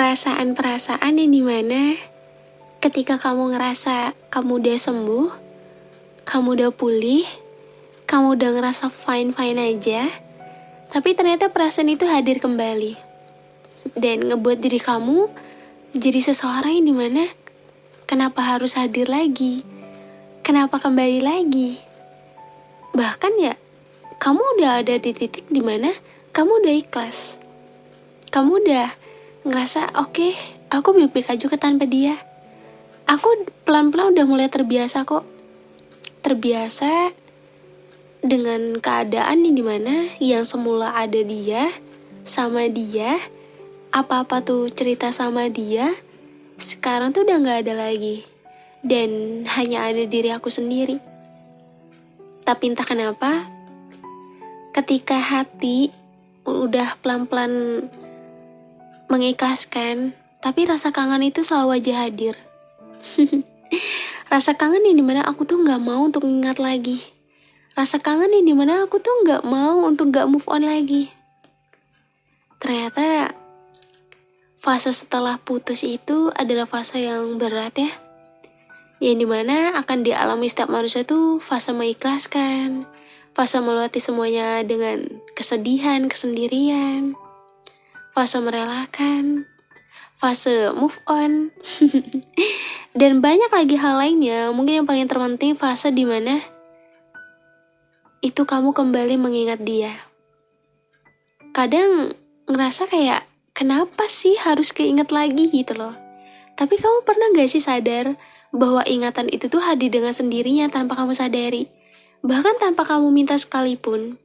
perasaan-perasaan yang dimana ketika kamu ngerasa kamu udah sembuh, kamu udah pulih, kamu udah ngerasa fine-fine aja, tapi ternyata perasaan itu hadir kembali dan ngebuat diri kamu jadi seseorang yang dimana kenapa harus hadir lagi, kenapa kembali lagi. Bahkan ya, kamu udah ada di titik dimana kamu udah ikhlas, kamu udah ngerasa oke, aku baik-baik aja tanpa dia. Aku pelan-pelan udah mulai terbiasa kok. Terbiasa dengan keadaan yang dimana yang semula ada dia, sama dia, apa-apa tuh cerita sama dia, sekarang tuh udah gak ada lagi. Dan hanya ada diri aku sendiri. Tapi entah kenapa, ketika hati udah pelan-pelan mengikhlaskan, tapi rasa kangen itu selalu aja hadir. Rasa kangen yang dimana aku tuh gak mau untuk ingat lagi. Rasa kangen yang dimana aku tuh gak mau untuk gak move on lagi. Ternyata fase setelah putus itu adalah fase yang berat ya. Yang dimana akan dialami setiap manusia tuh fase mengikhlaskan, fase melewati semuanya dengan kesedihan, kesendirian, fase merelakan, fase move on, dan banyak lagi hal lainnya. Mungkin yang paling terpenting fase dimana itu kamu kembali mengingat dia. Kadang ngerasa kayak kenapa sih harus keinget lagi gitu loh. Tapi kamu pernah gak sih sadar bahwa ingatan itu tuh hadir dengan sendirinya tanpa kamu sadari, bahkan tanpa kamu minta sekalipun.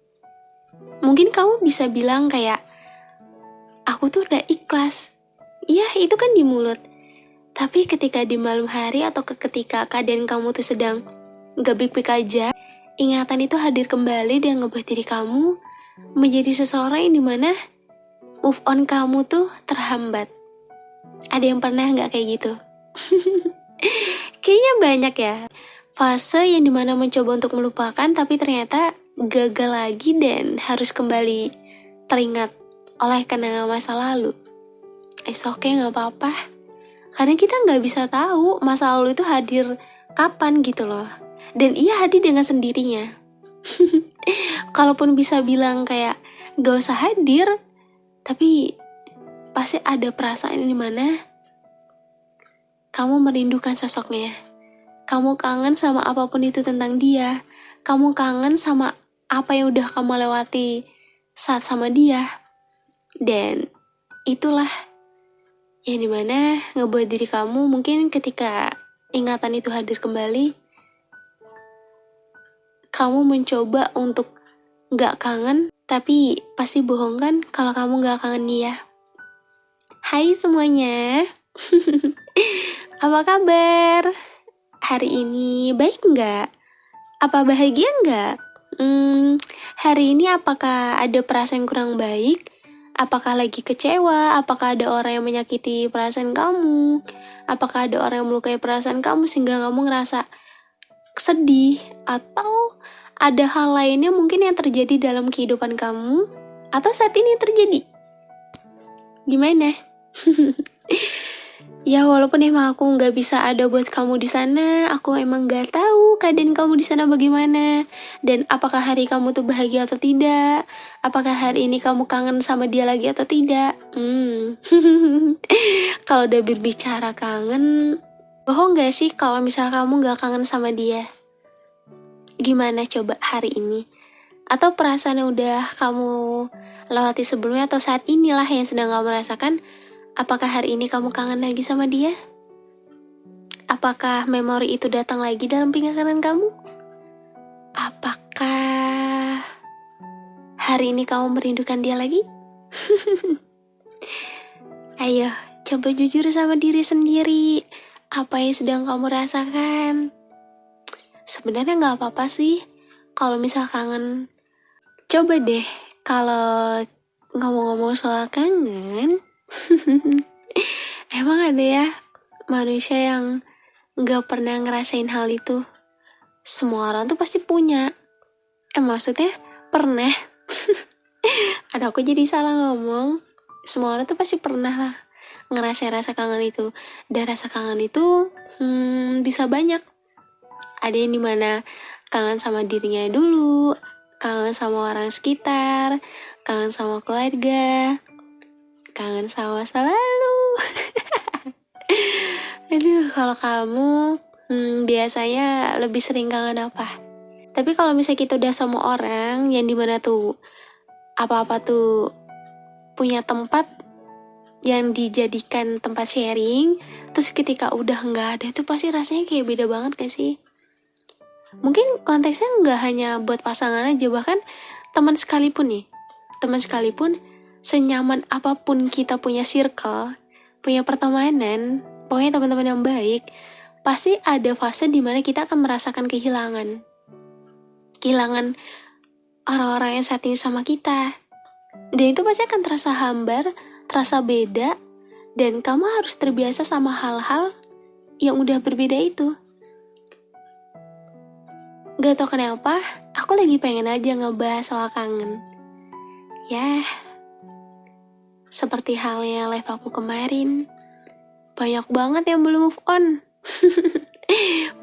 Mungkin kamu bisa bilang kayak aku tuh udah ikhlas. Iya, itu kan di mulut. Tapi ketika di malam hari atau ketika keadaan kamu tuh sedang gak baik-baik aja, ingatan itu hadir kembali dan ngebuat diri kamu menjadi seseorang yang dimana move on kamu tuh terhambat. Ada yang pernah gak kayak gitu? Kayaknya banyak ya. Fase yang dimana mencoba untuk melupakan tapi ternyata gagal lagi dan harus kembali teringat oleh kenangan masa lalu. Oke, gak apa-apa. Karena kita gak bisa tahu masa lalu itu hadir kapan gitu loh. Dan ia hadir dengan sendirinya. Kalaupun bisa bilang kayak gak usah hadir, tapi pasti ada perasaan di mana kamu merindukan sosoknya. Kamu kangen sama apapun itu tentang dia. Kamu kangen sama apa yang udah kamu lewati saat sama dia. Dan itulah yang dimana ngebuat diri kamu mungkin ketika ingatan itu hadir kembali, kamu mencoba untuk gak kangen, tapi pasti bohong kan kalau kamu gak kangen dia. Hai semuanya. Apa kabar? Hari ini baik nggak? Apa bahagia nggak? Hari ini apakah ada perasaan kurang baik? Apakah lagi kecewa? Apakah ada orang yang menyakiti perasaan kamu? Apakah ada orang yang melukai perasaan kamu sehingga kamu ngerasa sedih? Atau ada hal lainnya mungkin yang terjadi dalam kehidupan kamu? Atau saat ini terjadi? Gimana? Ya walaupun emang aku nggak bisa ada buat kamu di sana, aku emang nggak tahu keadaan kamu di sana bagaimana dan apakah hari kamu tuh bahagia atau tidak, apakah hari ini kamu kangen sama dia lagi atau tidak. Kalau udah berbicara kangen, bohong nggak sih kalau misal kamu nggak kangen sama dia? Gimana coba hari ini? Atau perasaan yang udah kamu lewati sebelumnya atau saat inilah yang sedang kamu rasakan? Apakah hari ini kamu kangen lagi sama dia? Apakah memori itu datang lagi dalam pikiran kamu? Apakah hari ini kamu merindukan dia lagi? Ayo, coba jujur sama diri sendiri. Apa yang sedang kamu rasakan? Sebenarnya gak apa-apa sih kalau misal kangen. Coba deh, kalau ngomong-ngomong soal kangen, emang ada ya manusia yang gak pernah ngerasain hal itu? Semua orang tuh pasti punya. Maksudnya pernah. Ada aku jadi salah ngomong. Semua orang tuh pasti pernah lah ngerasain rasa kangen itu. Dan rasa kangen itu bisa banyak. Ada yang dimana kangen sama dirinya dulu, kangen sama orang sekitar, kangen sama keluarga, kangen sama masa lalu. Aduh, kalau kamu biasanya lebih sering kangen apa? Tapi kalau misalnya kita udah sama orang yang dimana tuh apa-apa tuh punya tempat yang dijadikan tempat sharing, terus ketika udah nggak ada itu pasti rasanya kayak beda banget gak sih? Mungkin konteksnya nggak hanya buat pasangan aja, bahkan teman sekalipun nih. Teman sekalipun, senyaman apapun kita punya circle, punya pertemanan, pokoknya teman-teman yang baik, pasti ada fase dimana kita akan merasakan kehilangan. Kehilangan orang-orang yang saat ini sama kita. Dan itu pasti akan terasa hambar, terasa beda, dan kamu harus terbiasa sama hal-hal yang udah berbeda itu. Gak tau kenapa, aku lagi pengen aja ngebahas soal kangen. Ya, seperti halnya live aku kemarin, banyak banget yang belum move on.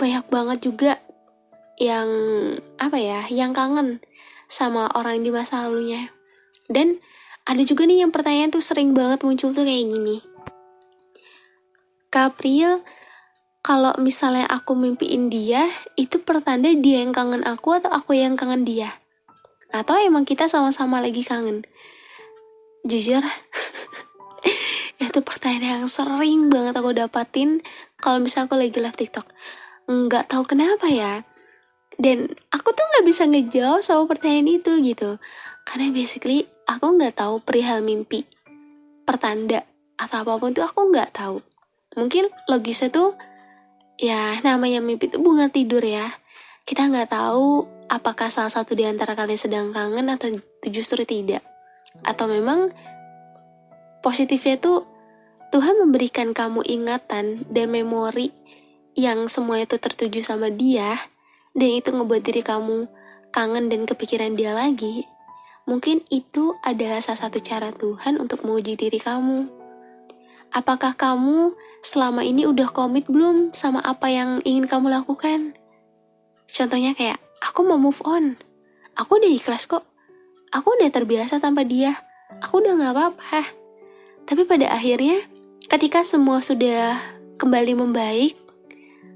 Banyak banget juga yang yang kangen sama orang di masa lalunya. Dan ada juga nih yang pertanyaan tuh sering banget muncul tuh kayak gini. Kapril, kalau misalnya aku mimpiin dia, itu pertanda dia yang kangen aku atau aku yang kangen dia? Atau emang kita sama-sama lagi kangen? Jujur, itu pertanyaan yang sering banget aku dapatin kalau misalnya aku lagi live TikTok. Nggak tahu kenapa ya. Dan aku tuh nggak bisa ngejawab sama pertanyaan itu gitu. Karena basically aku nggak tahu perihal mimpi, pertanda atau apapun itu aku nggak tahu. Mungkin logisnya tuh ya namanya mimpi itu bunga tidur ya. Kita nggak tahu apakah salah satu di antara kalian sedang kangen atau justru tidak. Atau memang positifnya tuh Tuhan memberikan kamu ingatan dan memori yang semua itu tertuju sama dia, dan itu ngebuat diri kamu kangen dan kepikiran dia lagi. Mungkin itu adalah salah satu cara Tuhan untuk menguji diri kamu. Apakah kamu selama ini udah komit belum sama apa yang ingin kamu lakukan? Contohnya kayak, aku mau move on. Aku udah ikhlas kok. Aku udah terbiasa tanpa dia. Aku udah gak apa-apa. Tapi pada akhirnya, ketika semua sudah kembali membaik,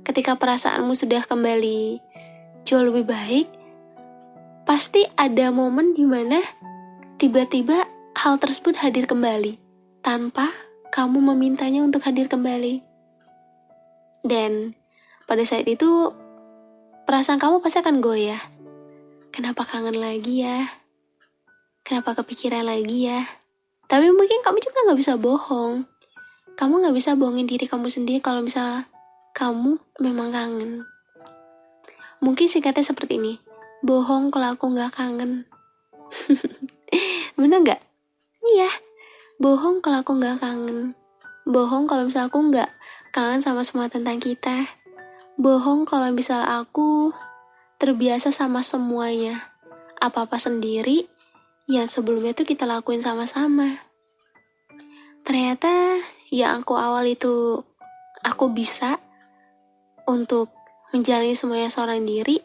ketika perasaanmu sudah kembali jauh lebih baik, pasti ada momen dimana tiba-tiba hal tersebut hadir kembali, tanpa kamu memintanya untuk hadir kembali. Dan pada saat itu, perasaan kamu pasti akan goyah. Kenapa kangen lagi ya? Kenapa kepikiran lagi ya? Tapi mungkin kamu juga gak bisa bohong. Kamu gak bisa bohongin diri kamu sendiri kalau misalnya kamu memang kangen. Mungkin singkatnya seperti ini. Bohong kalau aku gak kangen. Bener gak? Iya. Bohong kalau aku gak kangen. Bohong kalau misalnya aku gak kangen sama semua tentang kita. Bohong kalau misalnya aku terbiasa sama semuanya. Apa-apa sendiri yang sebelumnya tuh kita lakuin sama-sama. Ternyata yang aku awal itu aku bisa untuk menjalani semuanya seorang diri,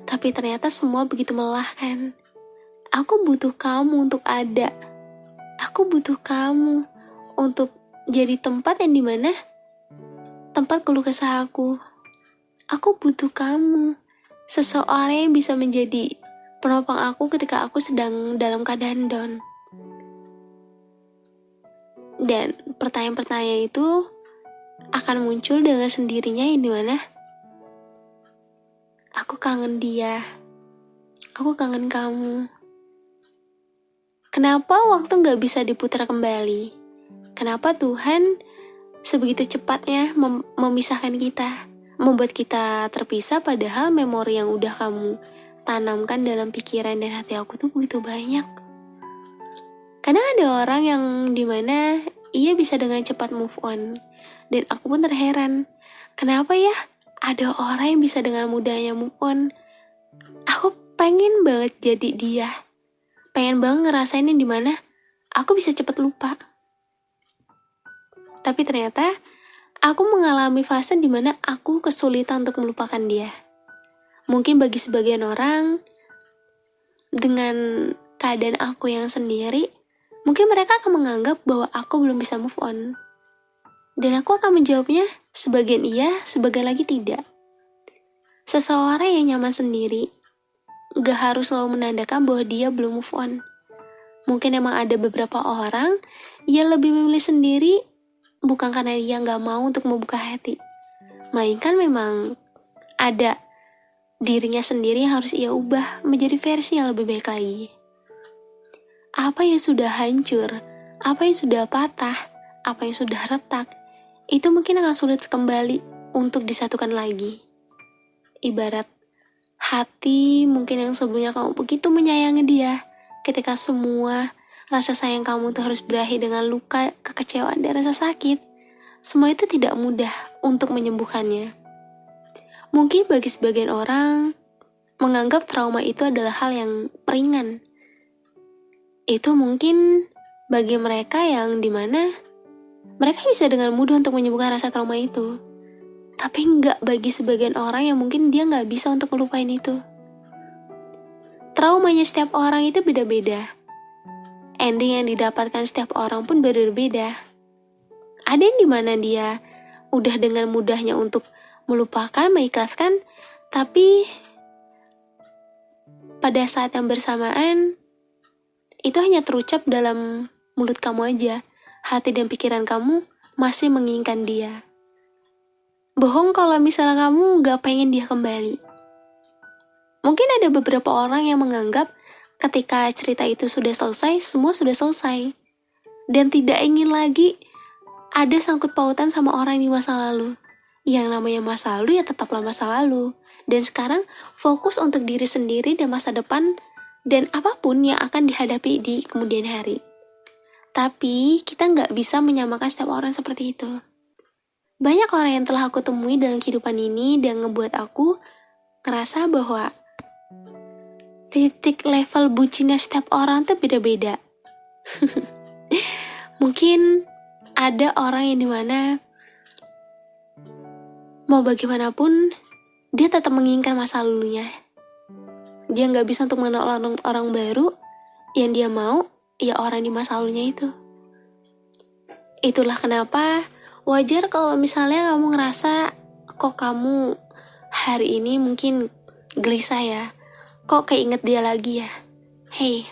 tapi ternyata semua begitu melelahkan. Aku butuh kamu untuk ada. Aku butuh kamu untuk jadi tempat yang dimana tempat keluh kesah aku. Aku butuh kamu, seseorang yang bisa menjadi penopang aku ketika aku sedang dalam keadaan down. Dan pertanyaan-pertanyaan itu akan muncul dengan sendirinya yang dimana aku kangen dia, aku kangen kamu. Kenapa waktu gak bisa diputar kembali? Kenapa Tuhan sebegitu cepatnya memisahkan kita, membuat kita terpisah, padahal memori yang udah kamu tanamkan dalam pikiran dan hati aku tuh begitu banyak. Karena ada orang yang dimana ia bisa dengan cepat move on. Dan aku pun terheran, kenapa ya ada orang yang bisa dengan mudahnya move on. Aku pengen banget jadi dia. Pengen banget ngerasain yang dimana aku bisa cepat lupa. Tapi ternyata aku mengalami fase dimana aku kesulitan untuk melupakan dia. Mungkin bagi sebagian orang, dengan keadaan aku yang sendiri, mungkin mereka akan menganggap bahwa aku belum bisa move on. Dan aku akan menjawabnya, sebagian iya, sebagian lagi tidak. Seseorang yang nyaman sendiri, gak harus selalu menandakan bahwa dia belum move on. Mungkin emang ada beberapa orang yang lebih memilih sendiri, bukan karena dia gak mau untuk membuka hati, melainkan memang ada dirinya sendiri yang harus ia ubah menjadi versi yang lebih baik lagi. Apa yang sudah hancur, apa yang sudah patah, apa yang sudah retak, itu mungkin akan sulit kembali untuk disatukan lagi. Ibarat hati mungkin yang sebelumnya kamu begitu menyayangi dia, ketika semua rasa sayang kamu tuh harus berakhir dengan luka, kekecewaan, dan rasa sakit. Semua itu tidak mudah untuk menyembuhkannya. Mungkin bagi sebagian orang, menganggap trauma itu adalah hal yang ringan. Itu mungkin bagi mereka yang dimana mereka bisa dengan mudah untuk menyembuhkan rasa trauma itu. Tapi enggak bagi sebagian orang yang mungkin dia nggak bisa untuk melupain itu. Traumanya setiap orang itu beda-beda. Ending yang didapatkan setiap orang pun berbeda. Ada yang dimana dia udah dengan mudahnya untuk melupakan, mengikhlaskan, tapi pada saat yang bersamaan, itu hanya terucap dalam mulut kamu aja. Hati dan pikiran kamu masih menginginkan dia. Bohong kalau misalnya kamu gak pengen dia kembali. Mungkin ada beberapa orang yang menganggap ketika cerita itu sudah selesai, semua sudah selesai. Dan tidak ingin lagi ada sangkut pautan sama orang di masa lalu. Yang namanya masa lalu ya tetaplah masa lalu. Dan sekarang fokus untuk diri sendiri dan masa depan dan apapun yang akan dihadapi di kemudian hari. Tapi kita gak bisa menyamakan setiap orang seperti itu. Banyak orang yang telah aku temui dalam kehidupan ini dan ngebuat aku ngerasa bahwa titik level bucinnya setiap orang tuh beda-beda. Mungkin ada orang yang dimana mau bagaimanapun dia tetap menginginkan masa lalunya. Dia gak bisa untuk mengenal orang baru. Yang dia mau ya orang di masa lalunya itu. Itulah kenapa wajar kalau misalnya kamu ngerasa kok kamu hari ini mungkin gelisah ya. Kok keinget dia lagi ya? Hey,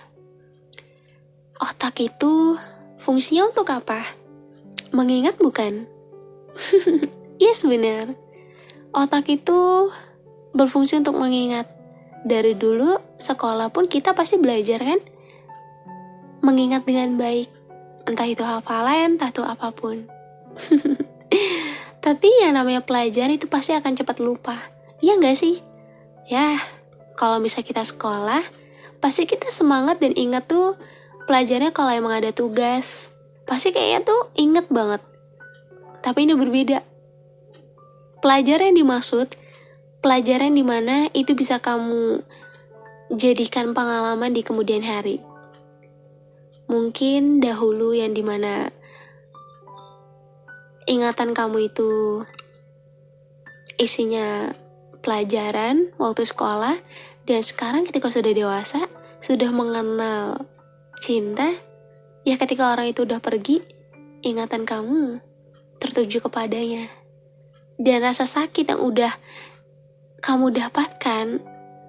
otak itu fungsinya untuk apa? Mengingat bukan? Yes, benar. Otak itu berfungsi untuk mengingat. Dari dulu sekolah pun kita pasti belajar kan? Mengingat dengan baik. Entah itu hafalan, entah itu apapun. Tapi yang namanya pelajar itu pasti akan cepat lupa. Iya gak sih? Ya, kalau misalnya kita sekolah, pasti kita semangat dan ingat tuh pelajarnya kalau emang ada tugas. Pasti kayaknya tuh inget banget. Tapi ini berbeda. Pelajaran yang dimaksud, pelajaran dimana itu bisa kamu jadikan pengalaman di kemudian hari. Mungkin dahulu yang dimana ingatan kamu itu isinya pelajaran waktu sekolah, dan sekarang ketika sudah dewasa, sudah mengenal cinta, ya ketika orang itu udah pergi, ingatan kamu tertuju kepadanya. Dan rasa sakit yang udah kamu dapatkan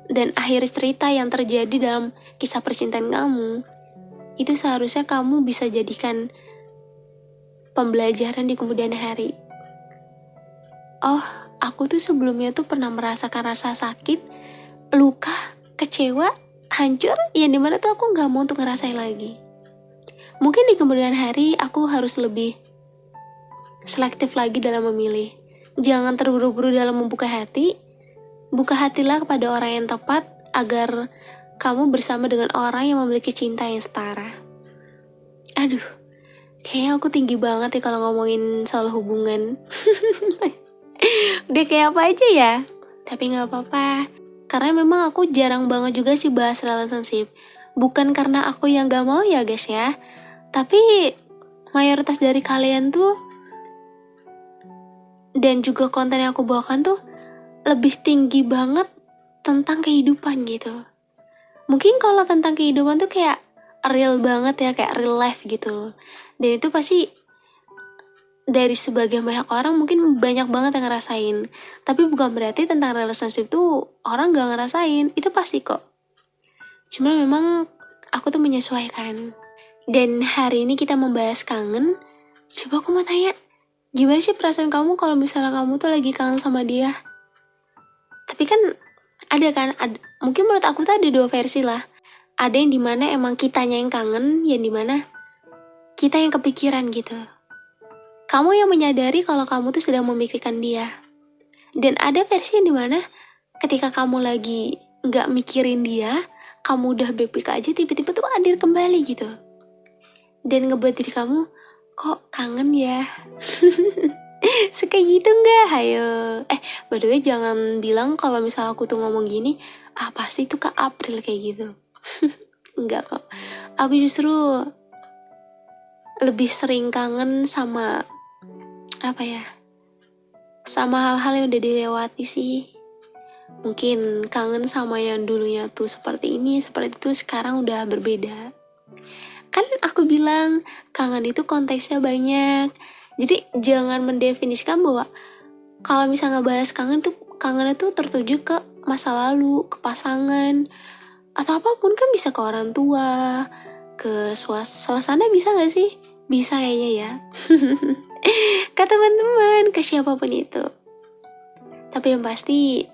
dan akhir cerita yang terjadi dalam kisah percintaan kamu, itu seharusnya kamu bisa jadikan pembelajaran di kemudian hari. Oh, aku tuh sebelumnya tuh pernah merasakan rasa sakit, luka, kecewa, hancur, yang dimana tuh aku gak mau untuk ngerasain lagi. Mungkin di kemudian hari aku harus lebih selektif lagi dalam memilih. Jangan terburu-buru dalam membuka hati. Buka hatilah kepada orang yang tepat agar kamu bersama dengan orang yang memiliki cinta yang setara. Aduh, kayaknya aku tinggi banget ya kalau ngomongin soal hubungan. Udah kayak apa aja ya? Tapi gak apa-apa. Karena memang aku jarang banget juga sih bahas relationship. Bukan karena aku yang gak mau ya guys ya. Tapi mayoritas dari kalian tuh Dan juga konten yang aku bawakan tuh lebih tinggi banget tentang kehidupan gitu. Mungkin kalau tentang kehidupan tuh kayak real banget ya, kayak real life gitu. Dan itu pasti dari sebagian banyak orang mungkin banyak banget yang ngerasain. Tapi bukan berarti tentang relationship tuh orang gak ngerasain. Itu pasti kok. Cuma memang aku tuh menyesuaikan. Dan hari ini kita membahas kangen. Coba aku mau tanya, gimana sih perasaan kamu kalau misalnya kamu tuh lagi kangen sama dia? Tapi kan ada kan, mungkin menurut aku tuh ada dua versi lah. Ada yang dimana emang kitanya yang kangen, yang dimana kita yang kepikiran gitu. Kamu yang menyadari kalau kamu tuh sedang memikirkan dia. Dan ada versi yang dimana ketika kamu lagi gak mikirin dia, kamu udah baik-baik aja, tiba-tiba tuh hadir kembali gitu. Dan ngebuat diri kamu, kok kangen ya? Suka gitu gak? Hayo. By the way jangan bilang kalau misalnya aku tuh ngomong gini, pasti tuh Kak April kayak gitu. Enggak kok. Aku justru lebih sering kangen sama sama hal-hal yang udah dilewati sih. Mungkin kangen sama yang dulunya tuh seperti ini, seperti itu, sekarang udah berbeda. Kan aku bilang kangen itu konteksnya banyak. Jadi jangan mendefinisikan bahwa kalau misalnya ngebahas kangen itu tertuju ke masa lalu, ke pasangan, atau apapun. Kan bisa ke orang tua, ke suasana, bisa gak sih? Bisa kayaknya ya. Ke teman-teman, ke siapapun itu. Tapi yang pasti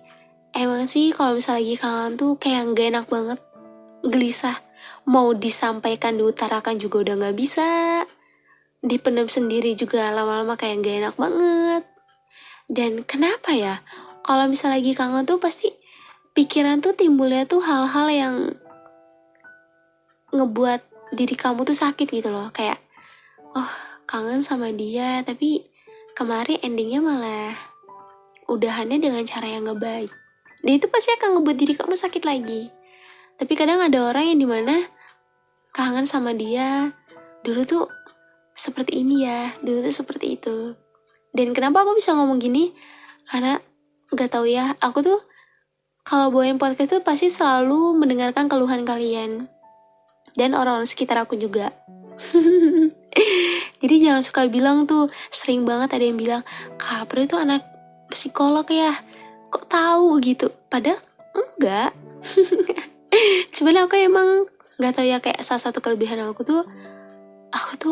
emang sih kalau misalnya lagi kangen tuh kayak gak enak banget, gelisah. Mau disampaikan, diutarakan juga udah gak bisa, dipendam sendiri juga lama-lama kayak gak enak banget. Dan kenapa ya, kalau misalnya lagi kangen tuh pasti pikiran tuh timbulnya tuh hal-hal yang ngebuat diri kamu tuh sakit gitu loh. Kayak, kangen sama dia, tapi kemarin endingnya malah udahannya dengan cara yang gak baik. Dan itu pasti akan ngebuat diri kamu sakit lagi. Tapi kadang ada orang yang dimana kangen sama dia, dulu tuh seperti ini ya, dulu tuh seperti itu. Dan kenapa aku bisa ngomong gini? Karena gak tahu ya, aku tuh kalau bawain podcast tuh pasti selalu mendengarkan keluhan kalian dan orang-orang sekitar aku juga. Jadi jangan suka bilang tuh, sering banget ada yang bilang, Kak April itu anak psikolog ya, kok tahu gitu. Padahal enggak. Sebenarnya aku emang gak tahu ya, kayak salah satu kelebihan aku tuh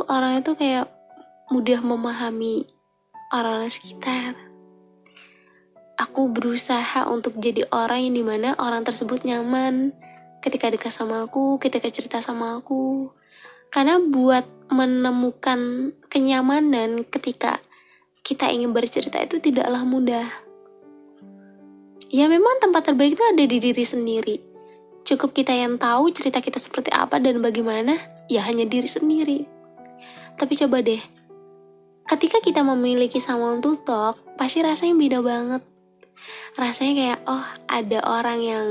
orangnya tuh kayak mudah memahami orang-orang sekitar. Aku berusaha untuk jadi orang yang dimana orang tersebut nyaman ketika dekat sama aku, ketika cerita sama aku. Karena buat menemukan kenyamanan ketika kita ingin bercerita itu tidaklah mudah. Ya memang tempat terbaik itu ada di diri sendiri. Cukup kita yang tahu cerita kita seperti apa dan bagaimana, ya hanya diri sendiri. Tapi coba deh, ketika kita memiliki someone to talk, pasti rasanya beda banget. Rasanya kayak, ada orang yang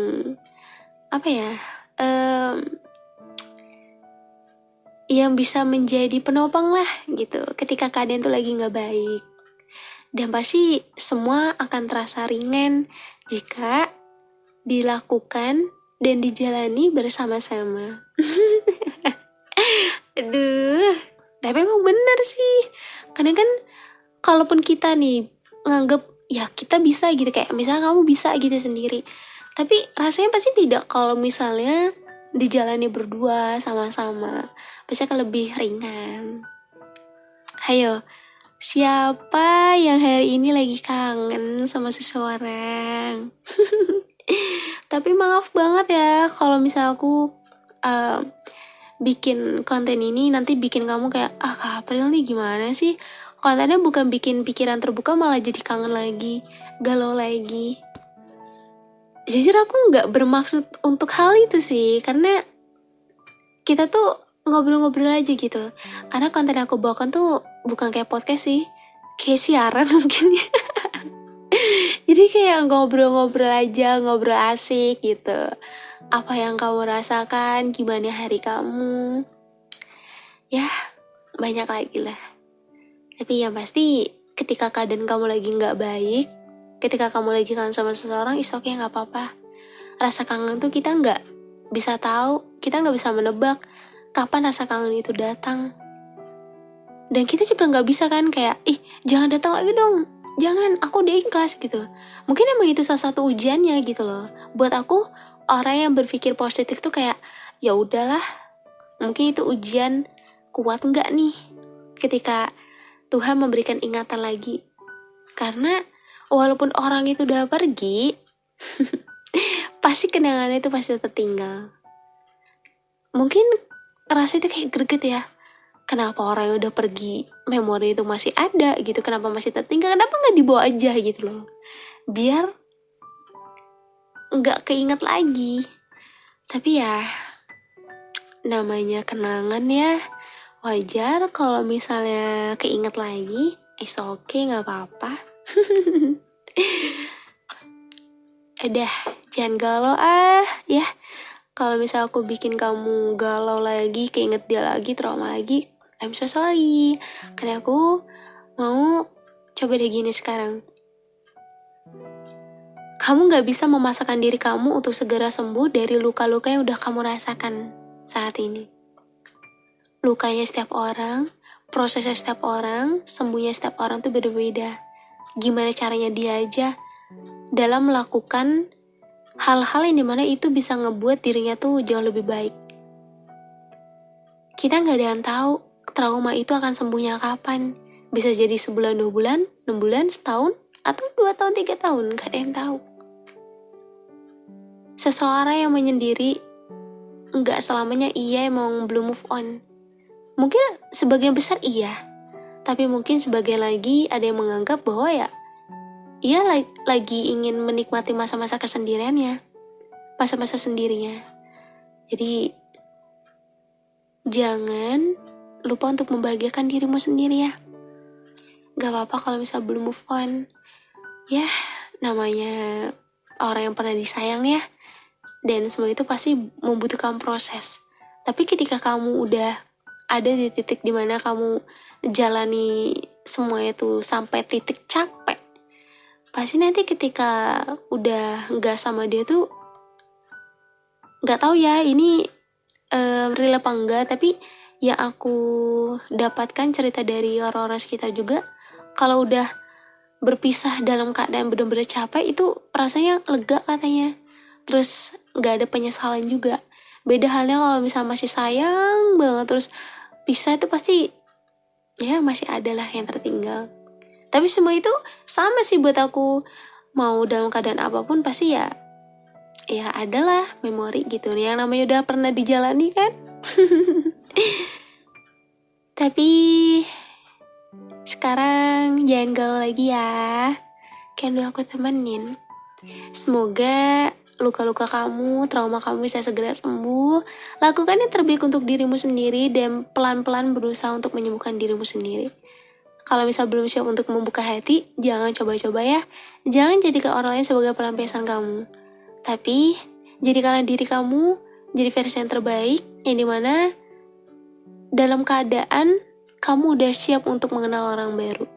yang bisa menjadi penopang lah gitu ketika keadaan tuh lagi gak baik. Dan pasti semua akan terasa ringan jika dilakukan dan dijalani bersama-sama. Aduh, tapi emang bener sih. Kadang kan kalaupun kita nih nganggep ya kita bisa gitu, kayak misalnya kamu bisa gitu sendiri, tapi rasanya pasti beda kalau misalnya dijalani berdua sama-sama. Pasti akan lebih ringan. Hayo, siapa yang hari ini lagi kangen sama seseorang? Tapi maaf banget ya kalau misalnya aku bikin konten ini nanti bikin kamu kayak, Kak April nih gimana sih? Kontennya bukan bikin pikiran terbuka, malah jadi kangen lagi, galau lagi. Jujur aku gak bermaksud untuk hal itu sih, karena kita tuh ngobrol-ngobrol aja gitu. Karena konten yang aku bawakan tuh bukan kayak podcast sih, kayak siaran mungkin ya. Jadi kayak ngobrol-ngobrol aja, ngobrol asik gitu. Apa yang kamu rasakan, gimana hari kamu, ya banyak lagi lah. Tapi yang pasti ketika keadaan kamu lagi gak baik, ketika kamu lagi kangen sama seseorang, is okay, gak apa-apa. Rasa kangen tuh kita gak bisa tahu, kita gak bisa menebak kapan rasa kangen itu datang. Dan kita juga gak bisa kan kayak, jangan datang lagi dong, jangan, aku udah ikhlas gitu. Mungkin emang itu salah satu ujiannya gitu loh. Buat aku, orang yang berpikir positif tuh kayak, ya udahlah, mungkin itu ujian, kuat nggak nih ketika Tuhan memberikan ingatan lagi. Karena walaupun orang itu udah pergi, pasti kenangannya itu pasti tertinggal. Mungkin rasa itu kayak greget ya. Kenapa orang yang udah pergi, memori itu masih ada gitu, kenapa masih tertinggal, kenapa nggak dibawa aja gitu loh. Biar nggak keinget lagi. Tapi ya, namanya kenangan ya, wajar kalau misalnya keinget lagi, it's okay, gak apa-apa. Udah, jangan galau ya. Kalau misalnya aku bikin kamu galau lagi, keinget dia lagi, trauma lagi, I'm so sorry. Karena aku mau coba deh gini sekarang. Kamu gak bisa memaksakan diri kamu untuk segera sembuh dari luka-luka yang udah kamu rasakan saat ini. Lukanya setiap orang, prosesnya setiap orang, sembuhnya setiap orang tuh beda-beda. Gimana caranya dia aja dalam melakukan hal-hal yang dimana itu bisa ngebuat dirinya tuh jauh lebih baik. Kita gak ada yang tahu trauma itu akan sembuhnya kapan. Bisa jadi sebulan, 2 bulan, 6 bulan, setahun, atau 2 tahun, 3 tahun, gak ada yang tahu. Seseorang yang menyendiri gak selamanya ia emang belum move on. Mungkin sebagian besar iya, tapi mungkin sebagian lagi ada yang menganggap bahwa ya ia lagi ingin menikmati masa-masa kesendiriannya, masa-masa sendirinya. Jadi jangan lupa untuk membahagiakan dirimu sendiri ya. Gak apa-apa kalau misalnya belum move on. Ya, namanya orang yang pernah disayang ya. Dan semua itu pasti membutuhkan proses. Tapi ketika kamu udah ada di titik dimana kamu jalani semuanya tuh sampai titik capek, pasti nanti ketika udah gak sama dia tuh, gak tahu ya ini real apa enggak, tapi yang aku dapatkan cerita dari orang-orang sekitar juga, kalau udah berpisah dalam keadaan benar-benar capek itu rasanya lega katanya, terus gak ada penyesalan juga. Beda halnya kalau misalnya masih sayang banget terus pisah, itu pasti ya masih ada lah yang tertinggal. Tapi semua itu sama sih buat aku, mau dalam keadaan apapun pasti ya adalah memori gitu, yang namanya udah pernah dijalani kan. Tapi sekarang jangan galau lagi ya, kan udah aku temenin. Semoga luka-luka kamu, trauma kamu bisa segera sembuh. Lakukan yang terbaik untuk dirimu sendiri dan pelan-pelan berusaha untuk menyembuhkan dirimu sendiri. Kalau misal belum siap untuk membuka hati, jangan coba-coba ya. Jangan jadikan orang lain sebagai pelampiasan kamu. Tapi jadikanlah diri kamu jadi versi yang terbaik, yang dimana dalam keadaan kamu udah siap untuk mengenal orang baru.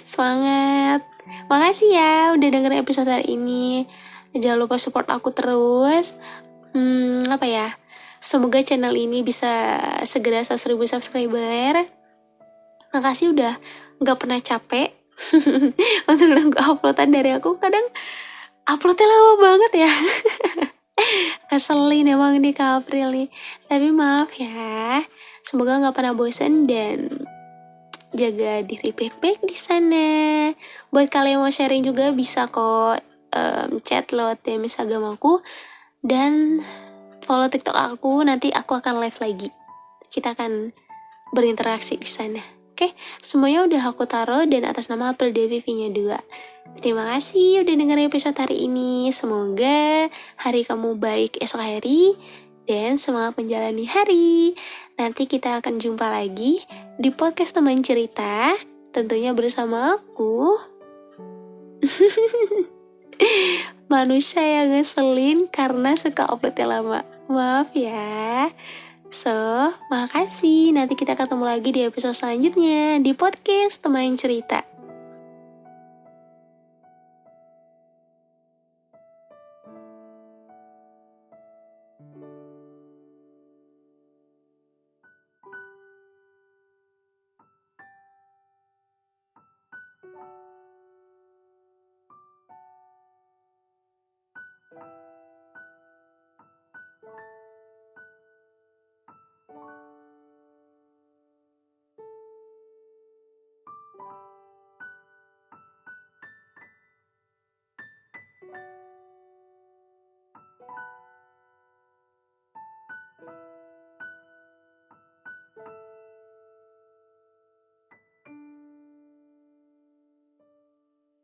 Semangat. Makasih ya udah dengerin episode hari ini. Jangan lupa support aku terus. Semoga channel ini bisa segera 100.000 subscriber. Makasih udah gak pernah capek untuk nunggu uploadan dari aku. Kadang uploadnya lama banget ya. Keselin emang nih Kak April nih. Tapi maaf ya. Semoga gak pernah bosan dan jaga diri baik-baik di sana. Buat kalian yang mau sharing juga bisa kok chat lewat DM Instagram aku dan follow TikTok aku. Nanti aku akan live lagi. Kita akan berinteraksi di sana. Oke, semuanya udah aku taruh dan atas nama April Devi-nya 2. Terima kasih udah dengerin episode hari ini. Semoga hari kamu baik esok hari dan semangat menjalani hari. Nanti kita akan jumpa lagi di podcast teman cerita, tentunya bersama aku. Manusia yang ngeselin karena suka uploadnya lama. Maaf ya. So, makasih. Nanti kita ketemu lagi di episode selanjutnya di podcast Teman Cerita.